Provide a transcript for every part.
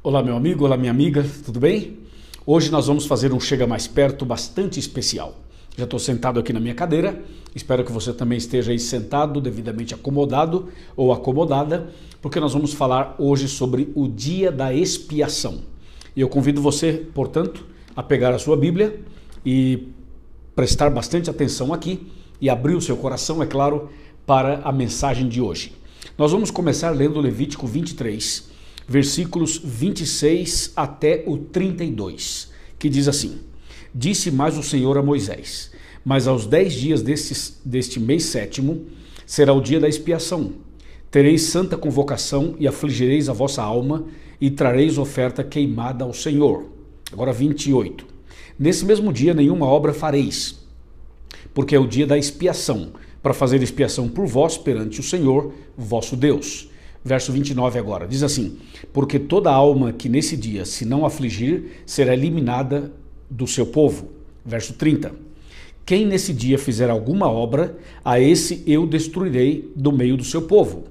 Olá meu amigo, olá minha amiga, tudo bem? Hoje nós vamos fazer um Chega Mais Perto bastante especial. Já estou sentado aqui na minha cadeira, espero que você também esteja aí sentado, devidamente acomodado ou acomodada, porque nós vamos falar hoje sobre o dia da expiação. E eu convido você, portanto, a pegar a sua Bíblia e prestar bastante atenção aqui e abrir o seu coração, é claro, para a mensagem de hoje. Nós vamos começar lendo Levítico 23, versículos 26 até o 32, que diz assim: Disse mais o Senhor a Moisés: Mas aos 10 dias deste mês sétimo será o dia da expiação. Tereis santa convocação e afligireis a vossa alma e trareis oferta queimada ao Senhor. Agora 28. Nesse mesmo dia nenhuma obra fareis, porque é o dia da expiação, para fazer expiação por vós perante o Senhor, vosso Deus. Verso 29 agora, diz assim: Porque toda alma que nesse dia se não afligir, será eliminada do seu povo. Verso 30. Quem nesse dia fizer alguma obra, a esse eu destruirei do meio do seu povo.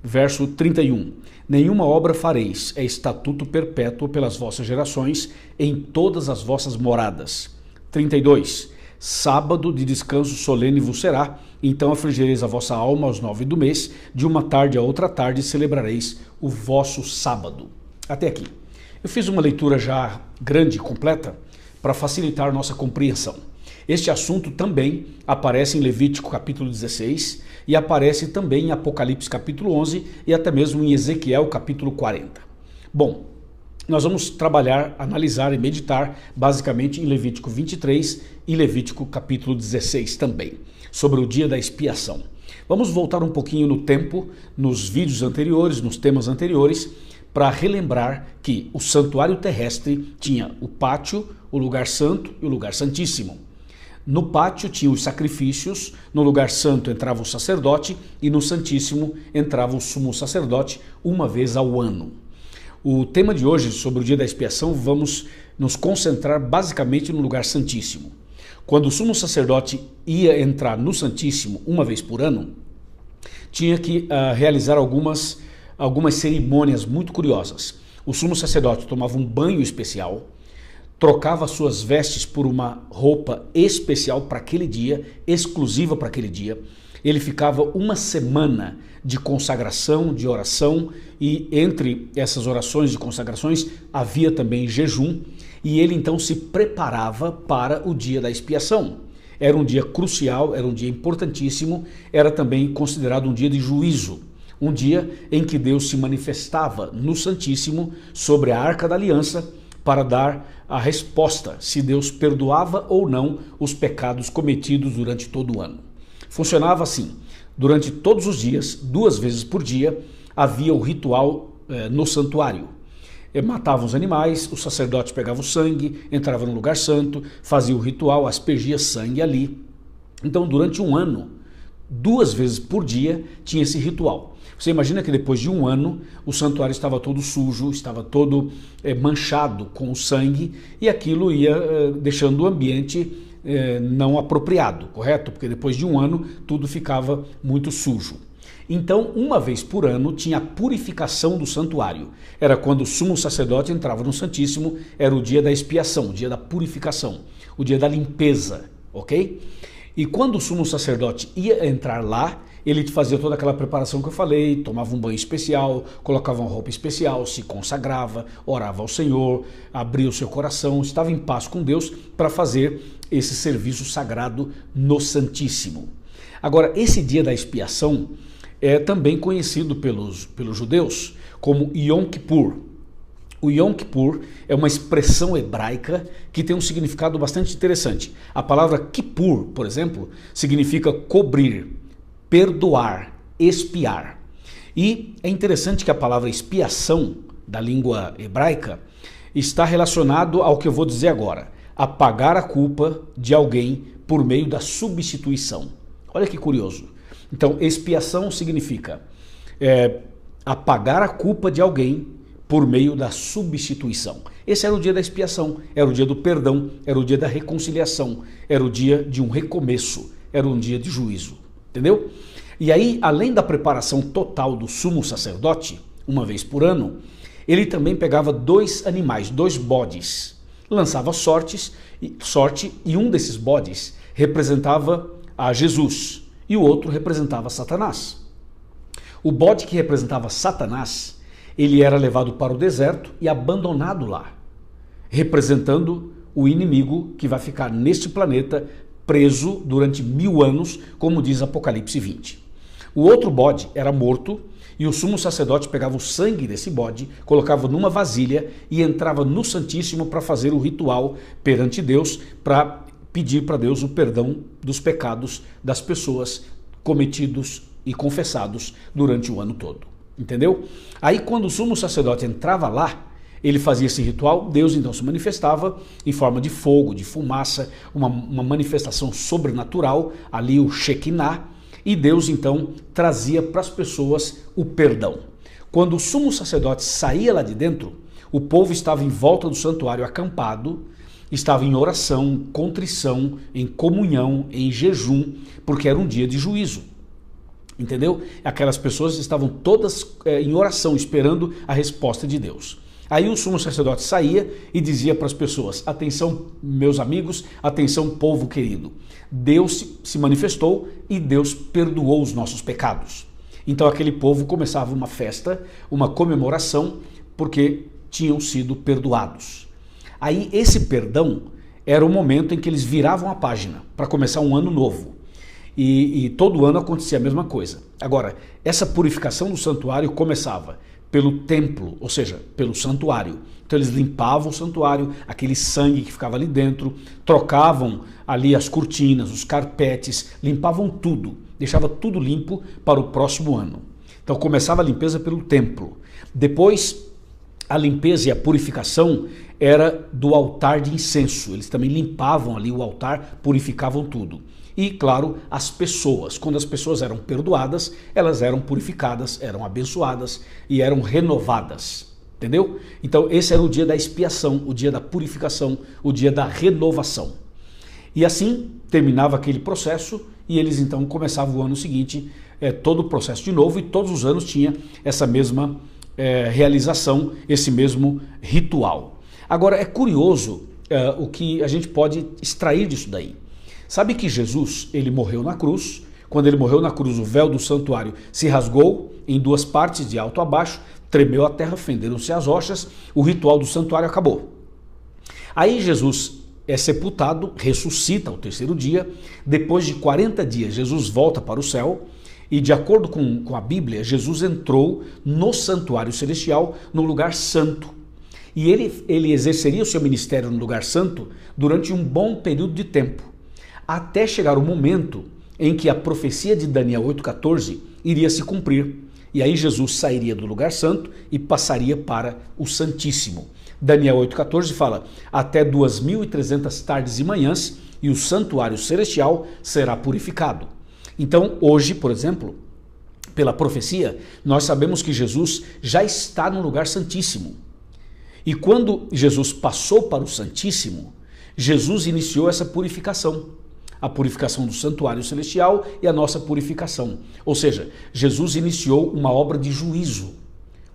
Verso 31. Nenhuma obra fareis, é estatuto perpétuo pelas vossas gerações, em todas as vossas moradas. 32. Sábado de descanso solene vos será, então afligireis a vossa alma aos 9 do mês, de uma tarde a outra tarde celebrareis o vosso sábado. Até aqui. Eu fiz uma leitura já grande e completa para facilitar nossa compreensão. Este assunto também aparece em Levítico capítulo 16 e aparece também em Apocalipse capítulo 11 e até mesmo em Ezequiel capítulo 40. Bom, nós vamos trabalhar, analisar e meditar basicamente em Levítico 23 e Levítico capítulo 16 também, sobre o dia da expiação. Vamos voltar um pouquinho no tempo, nos vídeos anteriores, nos temas anteriores, para relembrar que o santuário terrestre tinha o pátio, o lugar santo e o lugar santíssimo. No pátio tinha os sacrifícios, no lugar santo entrava o sacerdote e no santíssimo entrava o sumo sacerdote uma vez ao ano. O tema de hoje, sobre o dia da expiação, vamos nos concentrar basicamente no lugar santíssimo. Quando o sumo sacerdote ia entrar no santíssimo uma vez por ano, tinha que realizar algumas cerimônias muito curiosas. O sumo sacerdote tomava um banho especial, trocava suas vestes por uma roupa especial para aquele dia, exclusiva para aquele dia. Ele ficava uma semana de consagração, de oração, e entre essas orações de consagrações havia também jejum, e ele então se preparava para o dia da expiação. Era um dia crucial, era um dia importantíssimo, era também considerado um dia de juízo, um dia em que Deus se manifestava no Santíssimo sobre a Arca da Aliança para dar a resposta se Deus perdoava ou não os pecados cometidos durante todo o ano. Funcionava assim: durante todos os dias, 2 vezes por dia, havia o ritual no santuário. Matavam os animais, o sacerdote pegava o sangue, entrava no lugar santo, fazia o ritual, aspergia sangue ali. Então, durante um ano, 2 vezes por dia, tinha esse ritual. Você imagina que depois de um ano, o santuário estava todo sujo, estava todo manchado com o sangue, e aquilo ia deixando o ambiente não apropriado, correto? Porque depois de um ano tudo ficava muito sujo. Então, uma vez por ano tinha a purificação do santuário. Era quando o sumo sacerdote entrava no Santíssimo, era o dia da expiação, o dia da purificação, o dia da limpeza, ok? E quando o sumo sacerdote ia entrar lá, ele fazia toda aquela preparação que eu falei, tomava um banho especial, colocava uma roupa especial, se consagrava, orava ao Senhor, abria o seu coração, estava em paz com Deus para fazer esse serviço sagrado no Santíssimo. Agora, esse dia da expiação é também conhecido pelos judeus como Yom Kippur. O Yom Kippur é uma expressão hebraica que tem um significado bastante interessante. A palavra Kippur, por exemplo, significa cobrir, perdoar, expiar. E é interessante que a palavra expiação, da língua hebraica, está relacionado ao que eu vou dizer agora: apagar a culpa de alguém por meio da substituição. Olha que curioso. Então, expiação significa apagar a culpa de alguém por meio da substituição. Esse era o dia da expiação, era o dia do perdão, era o dia da reconciliação, era o dia de um recomeço, era um dia de juízo, entendeu? E aí, além da preparação total do sumo sacerdote, uma vez por ano, ele também pegava 2 animais, 2 bodes, lançava sorte, e um desses bodes representava a Jesus e o outro representava Satanás. O bode que representava Satanás, ele era levado para o deserto e abandonado lá, representando o inimigo que vai ficar neste planeta preso durante 1000 anos, como diz Apocalipse 20. O outro bode era morto e o sumo sacerdote pegava o sangue desse bode, colocava numa vasilha e entrava no Santíssimo para fazer o ritual perante Deus, para pedir para Deus o perdão dos pecados das pessoas cometidos e confessados durante o ano todo. Entendeu? Aí quando o sumo sacerdote entrava lá, ele fazia esse ritual, Deus então se manifestava em forma de fogo, de fumaça, uma manifestação sobrenatural, ali o Shekinah, e Deus então trazia para as pessoas o perdão. Quando o sumo sacerdote saía lá de dentro, o povo estava em volta do santuário acampado, estava em oração, contrição, em comunhão, em jejum, porque era um dia de juízo. Entendeu? Aquelas pessoas estavam todas em oração, esperando a resposta de Deus. Aí o sumo sacerdote saía e dizia para as pessoas: atenção, meus amigos, atenção, povo querido. Deus se manifestou e Deus perdoou os nossos pecados. Então aquele povo começava uma festa, uma comemoração, porque tinham sido perdoados. Aí esse perdão era o momento em que eles viravam a página para começar um ano novo. E todo ano acontecia a mesma coisa. Agora, essa purificação do santuário começava pelo templo, ou seja, pelo santuário. Então eles limpavam o santuário, aquele sangue que ficava ali dentro, trocavam ali as cortinas, os carpetes, limpavam tudo, deixava tudo limpo para o próximo ano. Então começava a limpeza pelo templo. Depois, a limpeza e a purificação era do altar de incenso. Eles também limpavam ali o altar, purificavam tudo. E, claro, as pessoas. Quando as pessoas eram perdoadas, elas eram purificadas, eram abençoadas e eram renovadas. Entendeu? Então, esse era o dia da expiação, o dia da purificação, o dia da renovação. E assim, terminava aquele processo e eles então começavam o ano seguinte, todo o processo de novo, e todos os anos tinha essa mesma realização, esse mesmo ritual. Agora, é curioso o que a gente pode extrair disso daí. Sabe que Jesus, ele morreu na cruz. Quando ele morreu na cruz, o véu do santuário se rasgou em 2 partes, de alto a baixo, tremeu a terra, fenderam-se as rochas, o ritual do santuário acabou. Aí Jesus é sepultado, ressuscita ao 3º dia, depois de 40 dias Jesus volta para o céu, e de acordo com a Bíblia, Jesus entrou no santuário celestial, no lugar santo. E ele exerceria o seu ministério no lugar santo durante um bom período de tempo, até chegar o momento em que a profecia de Daniel 8,14 iria se cumprir. E aí Jesus sairia do lugar santo e passaria para o Santíssimo. Daniel 8,14 fala: até 2.300 tardes e manhãs, e o santuário celestial será purificado. Então, hoje, por exemplo, pela profecia, nós sabemos que Jesus já está no lugar santíssimo. E quando Jesus passou para o Santíssimo, Jesus iniciou essa purificação. A purificação do santuário celestial e a nossa purificação. Ou seja, Jesus iniciou uma obra de juízo.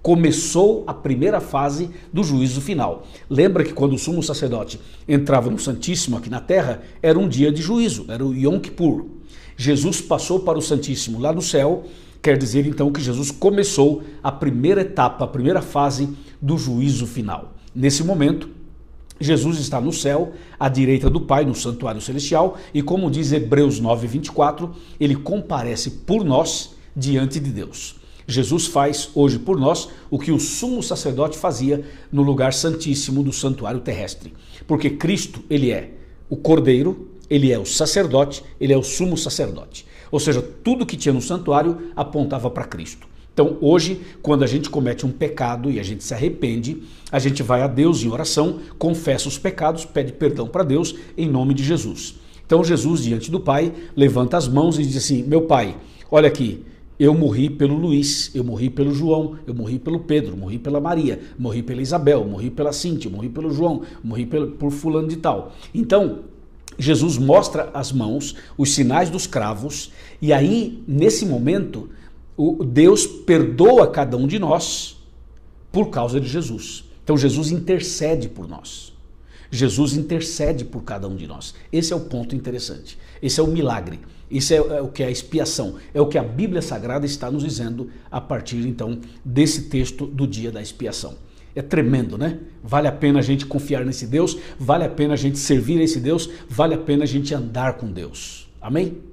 Começou a primeira fase do juízo final. Lembra que quando o sumo sacerdote entrava no Santíssimo aqui na terra, era um dia de juízo, era o Yom Kippur. Jesus passou para o Santíssimo lá no céu, quer dizer então que Jesus começou a primeira etapa, a primeira fase do juízo final. Nesse momento, Jesus está no céu, à direita do Pai, no santuário celestial, e como diz Hebreus 9:24, ele comparece por nós diante de Deus. Jesus faz hoje por nós o que o sumo sacerdote fazia no lugar santíssimo do santuário terrestre. Porque Cristo, ele é o Cordeiro, ele é o sacerdote, ele é o sumo sacerdote. Ou seja, tudo que tinha no santuário apontava para Cristo. Então hoje, quando a gente comete um pecado e a gente se arrepende, a gente vai a Deus em oração, confessa os pecados, pede perdão para Deus em nome de Jesus. Então Jesus, diante do Pai, levanta as mãos e diz assim: meu Pai, olha aqui, eu morri pelo Luiz, eu morri pelo João, eu morri pelo Pedro, morri pela Maria, morri pela Isabel, morri pela Cíntia, morri pelo João, morri por fulano de tal. Então, Jesus mostra as mãos, os sinais dos cravos, e aí, nesse momento, Deus perdoa cada um de nós por causa de Jesus. Então Jesus intercede por nós. Jesus intercede por cada um de nós. Esse é o ponto interessante. Esse é o milagre. Isso é o que é a expiação. É o que a Bíblia Sagrada está nos dizendo a partir, então, desse texto do dia da expiação. É tremendo, né? Vale a pena a gente confiar nesse Deus, vale a pena a gente servir a esse Deus, vale a pena a gente andar com Deus. Amém?